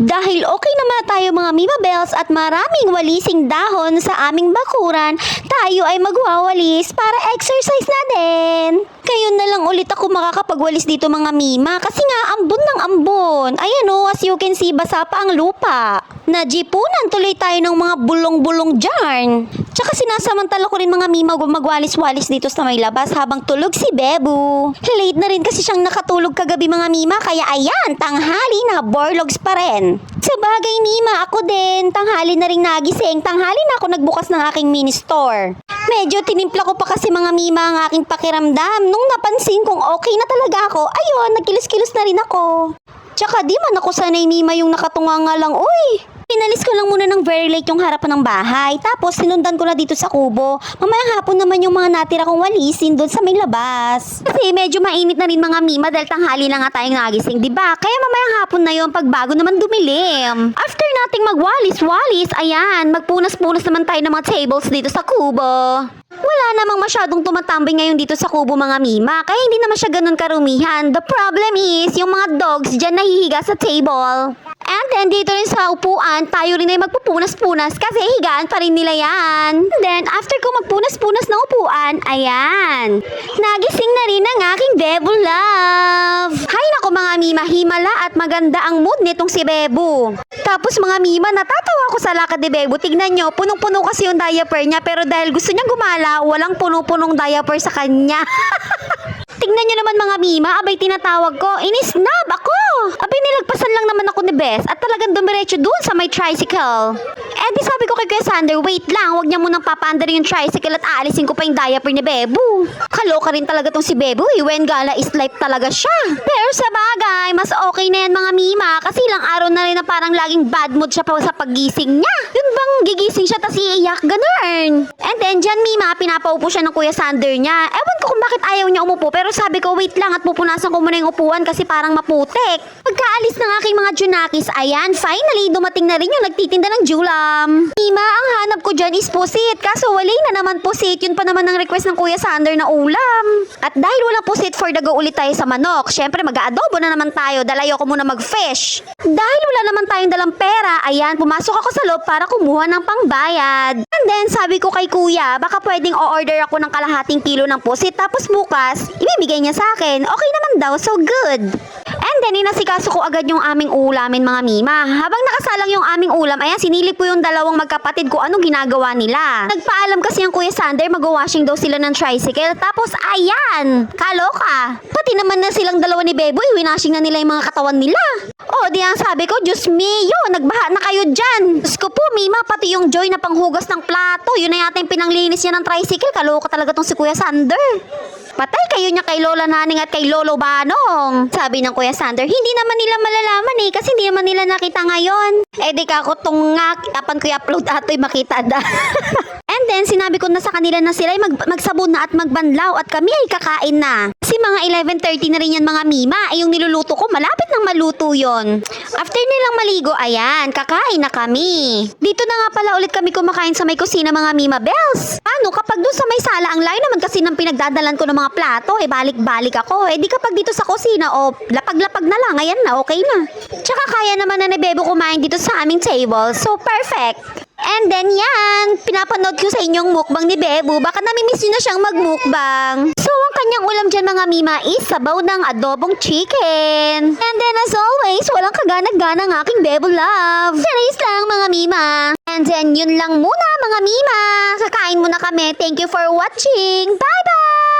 Dahil okay naman tayo mga Mima Bells at maraming walising dahon sa aming bakuran, tayo ay magwawalis para exercise na din. Ngayon na lang ulit ako makakapagwalis dito mga Mima kasi nga ambon ng ambon. Ayan o, as you can see, basa pa ang lupa. Najipunan tuloy tayo ng mga bulong-bulong dyan. Tsaka sinasamantala ko rin mga Mima magwalis-walis dito sa may labas habang tulog si Bebu. Late na rin kasi siyang nakatulog kagabi mga Mima, kaya ayan, tanghali na borlogs pa rin. Sa bagay Mima, ako din, tanghali na rin nagising, tanghali na ako nagbukas ng aking mini store. Medyo tinimpla ko pa kasi mga Mima ang aking pakiramdam. Nung napansin kong okay na talaga ako, ayun, nagkilos-kilos na rin ako. Tsaka di man ako sanay Mima yung nakatunga nga lang, uy. Pinalis ko lang muna ng very late yung harapan ng bahay. Tapos sinundan ko na dito sa kubo. Mamayang hapon naman yung mga natira kong walisin doon sa may labas. Kasi medyo mainit na rin mga Mima dahil tanghali na nga tayong nagising, diba? Kaya mamayang hapon na yung pagbago naman dumilim. After nating magwalis-walis, ayan, magpunas-punas naman tayo ng mga tables dito sa kubo. Wala namang masyadong tumatambay ngayon dito sa kubo mga Mima, kaya hindi naman siya ganun karumihan. The problem is, yung mga dogs dyan nahihiga sa table. And then dito rin sa upuan, tayo rin ay magpupunas-punas kasi higaan pa rin nila yan. Then after ko magpunas-punas ng upuan, ayan, nagising na rin ang aking Bebu Love. Hay nako mga Mima, himala at maganda ang mood nitong si Bebu. Tapos mga Mima, natatawa ko sa lakad ni Bebu. Tignan nyo, punong-puno kasi yung diaper niya, pero dahil gusto niya gumala, walang puno-punong diaper sa kanya. Tignan nyo naman mga Mima, abay tinatawag ko, inisnab ako. Abay nilagpasan lang naman ako ni Bess at talagang dumiretso dun sa may tricycle. Eh di sabi ko kay Kuya Sander, wait lang, wag niya munang papaandar yung tricycle at aalisin ko pa yung diaper ni Bebu. Kaloka rin talaga tong si Bebu, when gala is life talaga siya. Pero sa bagay, mas okay na yan mga Mima kasi ilang araw na rin na parang laging bad mood siya pa sa paggising niya. Yun bang gigising siya tas iiyak, ganun. And then dyan Mima, pinapaupo siya ng Kuya Sander niya. Ewan ko kung bakit ayaw niya umupo, pero sabi ko wait lang at pupunasan ko muna yung upuan kasi parang maputik. Pagkaalis ng aking mga junakis, ayan, finally dumating na rin yung nagtitinda ng julam. Mima, ang hanap ko dyan is pusit, kaso wala na naman pusit, yun pa naman ang request ng Kuya Sander na ulam. At dahil walang pusit, for the go ulit tayo sa manok. Syempre mag-aadobo na naman tayo dahil ayoko muna mag-fish. Dahil wala naman tayong dalang pera, ayan, pumasok ako sa loob para kumuha ng pangbayad. And then sabi ko kay Kuya, baka pwedeng o-order ako ng kalahating kilo ng pusit, tapos bukas, ibibigay niya sa akin. Okay naman daw, so good. And then inasikaso ko agad yung aming ulamin mga Mima. Habang nakasalang yung aming ulam, ayan, sinilip ko yung dalawang magkapatid ko anong ginagawa nila. Nagpaalam kasi yung Kuya Sander, mag-washing daw sila ng tricycle. Tapos ayan, kaloka. Pati naman na silang dalawa ni Beboy, winashing na nila yung mga katawan nila. O, di ang sabi ko, Diyos mio, nagbaha na kayo dyan. Diyos ko po, Mima, pati yung Joy na panghugas ng plato, yun na yata yung pinanglinis niya ng tricycle. Kaloka talaga tong si Kuya Sander. Patay kayo niya kay Lola Naning at kay Lolo Banong. Sabi ng Kuya Sander, hindi naman nila malalaman kasi hindi naman nila nakita ngayon. Eh di ka ako tungak, apan ko i-upload ato'y makita da. And then sinabi ko na sa kanila na sila ay magsabon na at magbanlaw at kami ay kakain na. Kasi mga 11:30 na rin yan mga Mima, ay yung niluluto ko malapit nang maluto yon. After nilang maligo, ayan, kakain na kami. Dito na nga pala ulit kami kumakain sa may kusina mga Mima Bells. Ano, kapag doon sa may sala, ang layo naman kasi ng pinagdadalan ko ng mga plato, balik-balik ako. Di kapag dito sa kusina, lapag-lapag na lang, ayan na, okay na. Tsaka kaya naman na ni Bebo kumain dito sa aming table, so perfect. And then yan, pinapanood ko sa inyong mukbang ni Bebu. Baka namimiss nyo na siyang magmukbang. So ang kanyang ulam dyan mga Mima is sabaw ng adobong chicken. And then as always, walang kaganag-gana ng aking Bebu Love. Charis lang mga Mima. And then yun lang muna mga Mima. Kakain muna kami. Thank you for watching. Bye-bye!